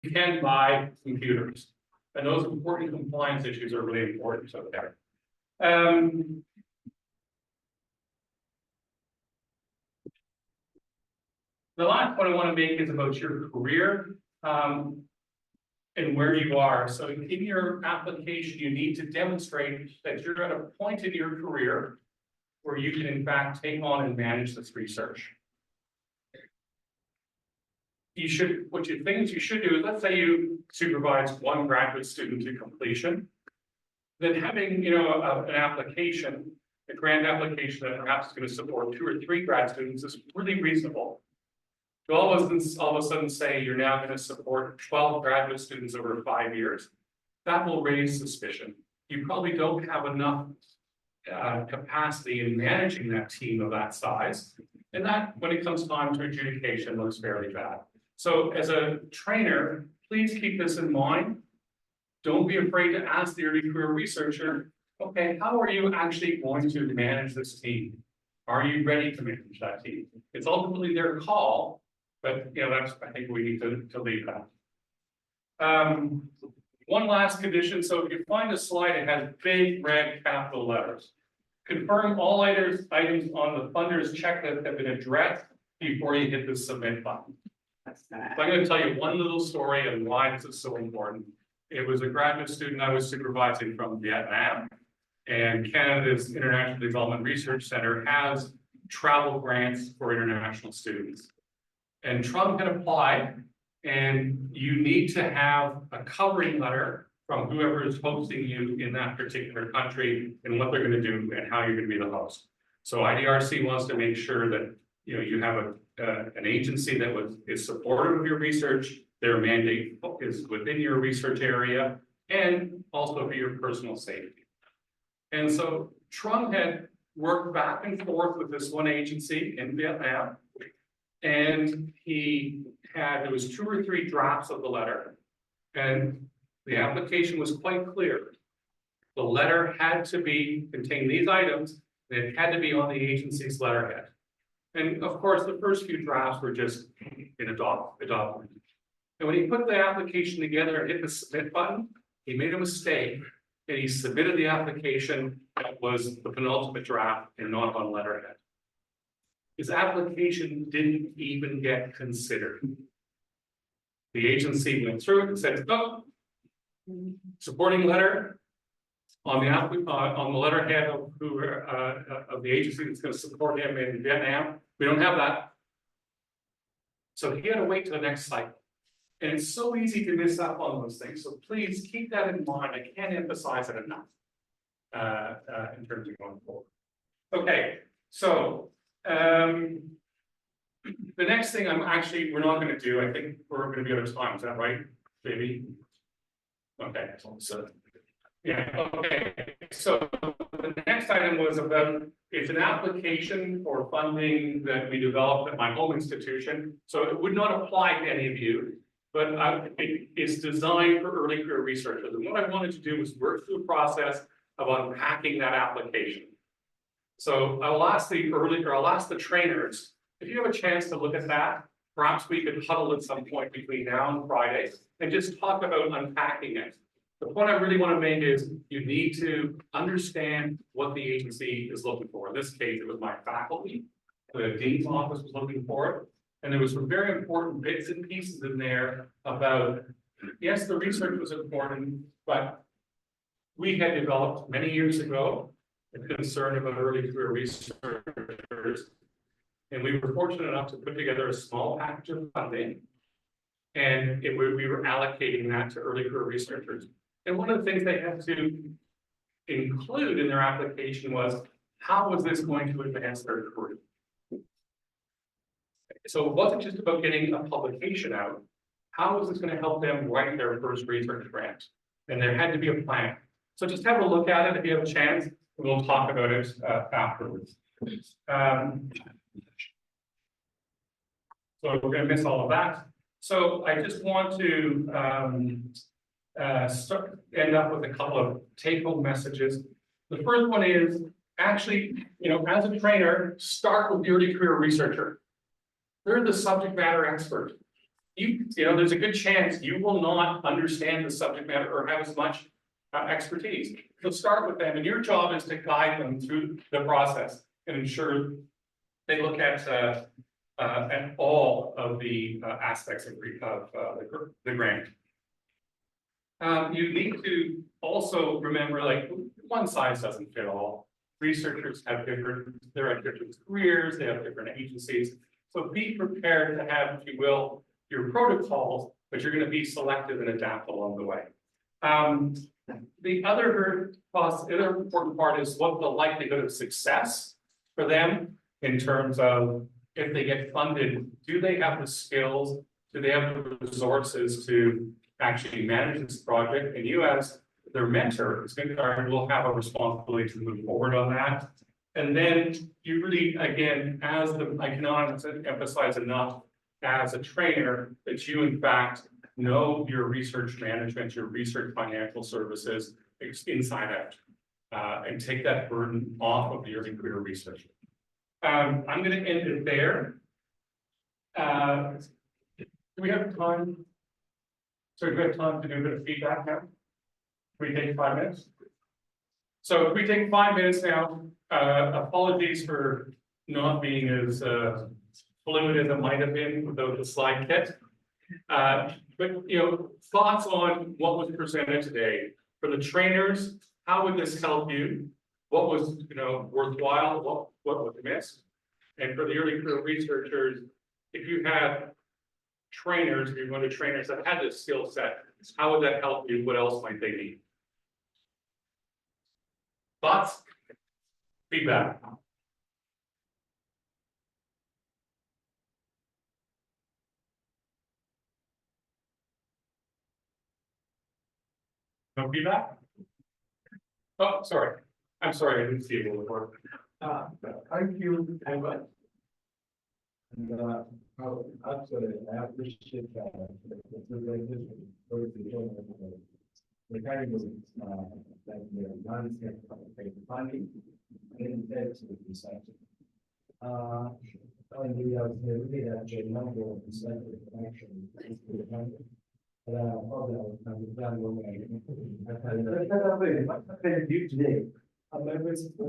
you can buy computers. And those important compliance issues are really important out there. The last point I want to make is about your career and where you are. So in your application, you need to demonstrate that you're at a point in your career where you can in fact take on and manage this research. You should, things you should do is, let's say you supervise one graduate student to completion, then having, an application, a grant application that perhaps is going to support 2 or 3 grad students is really reasonable. To all of a sudden say you're now going to support 12 graduate students over 5 years, that will raise suspicion. You probably don't have enough capacity in managing that team of that size. And that, when it comes time to adjudication, looks fairly bad. So as a trainer, please keep this in mind. Don't be afraid to ask the early career researcher, okay, how are you actually going to manage this team? Are you ready to manage that team? It's ultimately their call, but that's, I think we need to leave that. One last condition. So if you find a slide, it has big red capital letters. Confirm all items on the funder's checklist have been addressed before you hit the submit button. So I'm going to tell you one little story and why this is so important. It was a graduate student I was supervising from Vietnam, and Canada's International Development Research Center has travel grants for international students. And Trump had applied, and you need to have a covering letter from whoever is hosting you in that particular country and what they're going to do and how you're going to be the host. So IDRC wants to make sure that you have an agency that is supportive of your research, their mandate is within your research area, and also for your personal safety. And so Trump had worked back and forth with this one agency in Vietnam, and there was 2 or 3 drafts of the letter, and the application was quite clear. The letter had to contain these items, and it had to be on the agency's letterhead. And of course, the first few drafts were just in a document. And when he put the application together and hit the submit button, he made a mistake, and he submitted the application that was the penultimate draft and not on letterhead. His application didn't even get considered. The agency went through it and said, "Oh, supporting letter on the letterhead of the agency that's going to support him in Vietnam. We don't have that." So he had to wait to the next cycle. And it's so easy to miss up on those things. So please keep that in mind. I can't emphasize it enough in terms of going forward. Okay, so the next thing we're not going to do, I think we're going to be out of time. Is that right, JB? Okay, so yeah, okay. So the next item was about, it's an application for funding that we developed at my home institution. So it would not apply to any of you, but it's designed for early career researchers. And what I wanted to do was work through the process of unpacking that application. So I'll ask the trainers, if you have a chance to look at that, perhaps we could huddle at some point between now and Friday and just talk about unpacking it. The point I really want to make is you need to understand what the agency is looking for. In this case, it was my faculty. The dean's office was looking for it. And there was some very important bits and pieces in there about, yes, the research was important, but we had developed many years ago a concern about early career researchers. And we were fortunate enough to put together a small package of funding. And we were allocating that to early career researchers. And one of the things they had to include in their application was, how was this going to advance their career? So it wasn't just about getting a publication out. How was this going to help them write their first research grant? And there had to be a plan. So just have a look at it if you have a chance, and we'll talk about it afterwards. So we're going to miss all of that. So I just want to end up with a couple of take-home messages. The first one is actually, as a trainer, start with the early career researcher. They're the subject matter expert. there's a good chance you will not understand the subject matter or have as much expertise. So start with them, and your job is to guide them through the process and ensure they look at all of the aspects of the grant. You need to also remember, like, one size doesn't fit all. Researchers have different careers, they have different agencies. So be prepared to have, if you will, your protocols, but you're going to be selective and adapt along the way. The other important part is what the likelihood of success for them in terms of if they get funded, do they have the skills, do they have the resources to actually manage this project? And you as their mentor will have a responsibility to move forward on that. And then you really, again, I cannot emphasize enough as a trainer that you in fact know your research management, your research financial services inside out, and take that burden off of the early career research. I'm going to end it there. Do we have time? So do we have time to do a bit of feedback now? We take 5 minutes. So if we take 5 minutes now, apologies for not being as fluid as it might have been without the slide kit. But thoughts on what was presented today for the trainers. How would this help you? What was worthwhile? What was missed? And for the early career researchers, if you had trainers, if you're going to trainers that had this skill set, how would that help you? What else might they need? Thoughts? Feedback? No feedback? Oh, sorry. I'm sorry, I didn't see it before. Thank you very much. And actually, I appreciate the presentation. The kind of like the landscape funding and the research. And we have really a number of research action. Today, I'm members of the